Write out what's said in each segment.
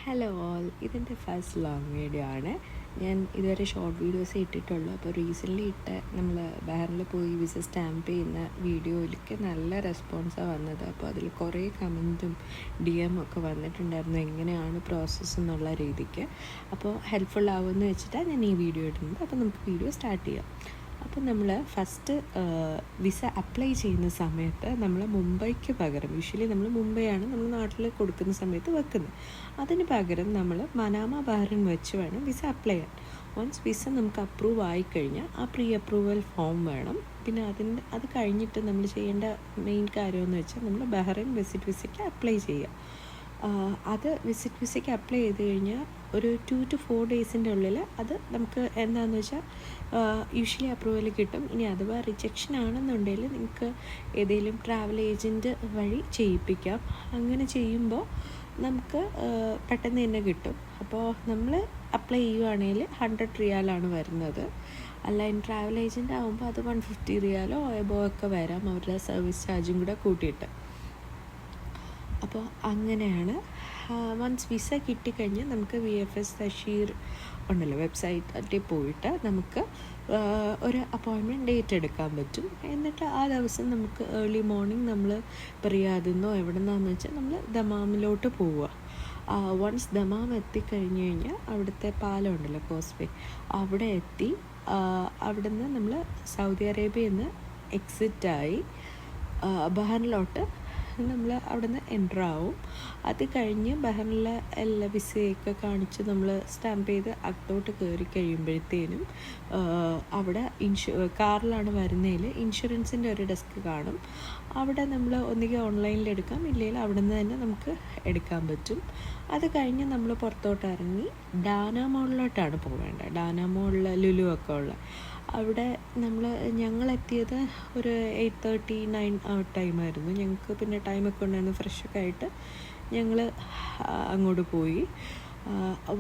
Hello all, ഇതെൻ്റെ first long video ആണ്. ഞാൻ ഇതുവരെ ഷോർട്ട് വീഡിയോസ് ഇട്ടിട്ടുള്ളൂ. അപ്പോൾ റീസെൻ്റ്ലി നമ്മൾ ബഹറിൽ പോയി വിസ സ്റ്റാമ്പ് ചെയ്യുന്ന വീഡിയോയിലേക്ക് നല്ല റെസ്പോൺസാണ് വന്നത്. അപ്പോൾ അതിൽ കുറേ കമൻറ്റും DM ഒക്കെ വന്നിട്ടുണ്ടായിരുന്നു, എങ്ങനെയാണ് പ്രോസസ്സ് എന്നുള്ള രീതിക്ക്. അപ്പോൾ ഹെൽപ്ഫുൾ ആവുമെന്ന് വെച്ചിട്ടാണ് ഞാൻ ഈ വീഡിയോ ഇടുന്നത്. അപ്പോൾ നമുക്ക് വീഡിയോ സ്റ്റാർട്ട് ചെയ്യാം. അപ്പോൾ നമ്മൾ ഫസ്റ്റ് വിസ അപ്ലൈ ചെയ്യുന്ന സമയത്ത് നമ്മൾ മുംബൈക്ക് പകരം, യൂഷ്വലി നമ്മൾ മുംബൈയാണ് നമ്മൾ നാട്ടിൽ കൊടുക്കുന്ന സമയത്ത് വെക്കുന്നത്. അതിന് പകരം നമ്മൾ മനാമ ബഹ്റിൻ വെച്ച് വേണം വിസ അപ്ലൈ ചെയ്യാൻ. വൺസ് വിസ നമുക്ക് അപ്രൂവ് ആയിക്കഴിഞ്ഞാൽ ആ പ്രീ അപ്രൂവൽ ഫോം വേണം. പിന്നെ അത് കഴിഞ്ഞിട്ട് നമ്മൾ ചെയ്യേണ്ട മെയിൻ കാര്യമെന്ന് വെച്ചാൽ നമ്മൾ ബഹ്റിൻ വിസിറ്റ് വിസയ്ക്ക് അപ്ലൈ ചെയ്യുക. അത് വിസിറ്റ് വിസയ്ക്ക് അപ്ലൈ ചെയ്ത് കഴിഞ്ഞാൽ ഒരു 2 to 4 ഡേയ്സിൻ്റെ ഉള്ളിൽ അത് നമുക്ക് എന്താണെന്ന് വെച്ചാൽ യൂഷ്വലി അപ്രൂവൽ കിട്ടും. ഇനി അഥവാ റിജക്ഷൻ ആണെന്നുണ്ടെങ്കിൽ നിങ്ങൾക്ക് ഏതെങ്കിലും ട്രാവൽ ഏജൻറ്റ് വഴി ചെയ്യിപ്പിക്കാം. അങ്ങനെ ചെയ്യുമ്പോൾ നമുക്ക് പെട്ടെന്ന് തന്നെ കിട്ടും. അപ്പോൾ നമ്മൾ അപ്ലൈ ചെയ്യുവാണെങ്കിൽ 100 റിയാലാണ് വരുന്നത്. അല്ല, ഇനി ട്രാവൽ ഏജൻറ്റ് ആകുമ്പോൾ അത് 150 റിയാലോ എബോ ഒക്കെ വരാം, അവരുടെ സർവീസ് ചാർജും കൂടെ കൂട്ടിയിട്ട്. അപ്പോൾ അങ്ങനെയാണ്. വൺസ് വിസ കിട്ടിക്കഴിഞ്ഞാൽ നമുക്ക് VFS തഷീർ ഉണ്ടല്ലോ, വെബ്സൈറ്റിൽ പോയിട്ട് നമുക്ക് ഒരു അപ്പോയിൻമെൻറ്റ് ഡേറ്റ് എടുക്കാൻ പറ്റും. എന്നിട്ട് ആ ദിവസം നമുക്ക് ഏർലി മോർണിംഗ് നമ്മൾ റിയാദിൽ നിന്നോ എവിടെ നിന്നാന്ന് വെച്ചാൽ നമ്മൾ ദമാമിലോട്ട് പോവുക. വൺസ് ദമാം എത്തിക്കഴിഞ്ഞ് കഴിഞ്ഞാൽ അവിടുത്തെ പാലം ഉണ്ടല്ലോ, കോസ്വേ, അവിടെ എത്തി അവിടെ നിന്ന് നമ്മൾ സൗദി അറേബ്യയിൽ നിന്ന് എക്സിറ്റായി ബഹറിനിലോട്ട് നമ്മൾ അവിടെ നിന്ന് എൻ്റർ ആവും. അത് കഴിഞ്ഞ് ബഹറിനിലെ എല്ലാ വിസയൊക്കെ കാണിച്ച് നമ്മൾ സ്റ്റാമ്പ് ചെയ്ത് അകത്തോട്ട് കയറി കഴിയുമ്പോഴത്തേനും അവിടെ കാറിലാണ് വരുന്നതിൽ ഇൻഷുറൻസിൻ്റെ ഒരു ഡെസ്ക് കാണും. അവിടെ നമ്മൾ ഒന്നുകിൽ ഓൺലൈനിൽ എടുക്കാം, ഇല്ലെങ്കിൽ അവിടെ നിന്ന് തന്നെ നമുക്ക് എടുക്കാൻ പറ്റും. അത് കഴിഞ്ഞ് നമ്മൾ പുറത്തോട്ട് ഇറങ്ങി ഡാന മോളിലോട്ടാണ് പോവേണ്ടത്. ഡാന മോളിൽ ലുലു ഒക്കെ ഉള്ള അവിടെ ഞങ്ങളെത്തിയത് ഒരു 8:39 ആ ടൈമായിരുന്നു. ഞങ്ങൾക്ക് പിന്നെ ടൈമൊക്കെ ഉണ്ടായിരുന്നു. ഫ്രഷൊക്കെ ആയിട്ട് ഞങ്ങൾ അങ്ങോട്ട് പോയി.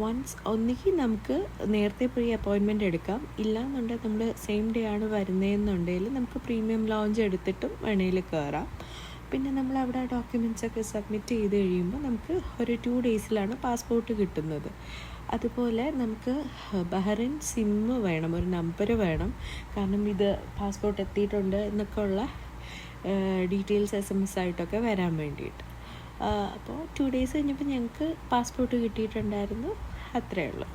വൺസ് ഒന്നുകിൽ നമുക്ക് നേരത്തെ പോയി അപ്പോയിൻമെൻ്റ് എടുക്കാം, ഇല്ലയെന്നുണ്ടെങ്കിൽ നമ്മൾ സെയിം ഡേ ആണ് വരുന്നതെന്നുണ്ടെങ്കിൽ നമുക്ക് പ്രീമിയം ലോഞ്ച് എടുത്തിട്ടും വേണേൽ കയറാം. പിന്നെ നമ്മൾ അവിടെ ഡോക്യുമെൻറ്റ്സൊക്കെ സബ്മിറ്റ് ചെയ്ത് കഴിയുമ്പോൾ നമുക്ക് ഒരു 2 ഡേയ്സിലാണ് പാസ്പോർട്ട് കിട്ടുന്നത്. അതുപോലെ നമുക്ക് ബഹ്റിൻ സിമ്മ് വേണം, ഒരു നമ്പർ വേണം. കാരണം ഇത് പാസ്പോർട്ട് എത്തിയിട്ടുണ്ട് എന്നൊക്കെ ഉള്ള ഡീറ്റെയിൽസ് SMS ആയിട്ടൊക്കെ വരാൻ വേണ്ടിയിട്ട്. അപ്പോൾ 2 ഡേയ്സ് കഴിഞ്ഞപ്പോൾ ഞങ്ങൾക്ക് പാസ്പോർട്ട് കിട്ടിയിട്ടുണ്ടായിരുന്നു. അത്രയേ ഉള്ളൂ.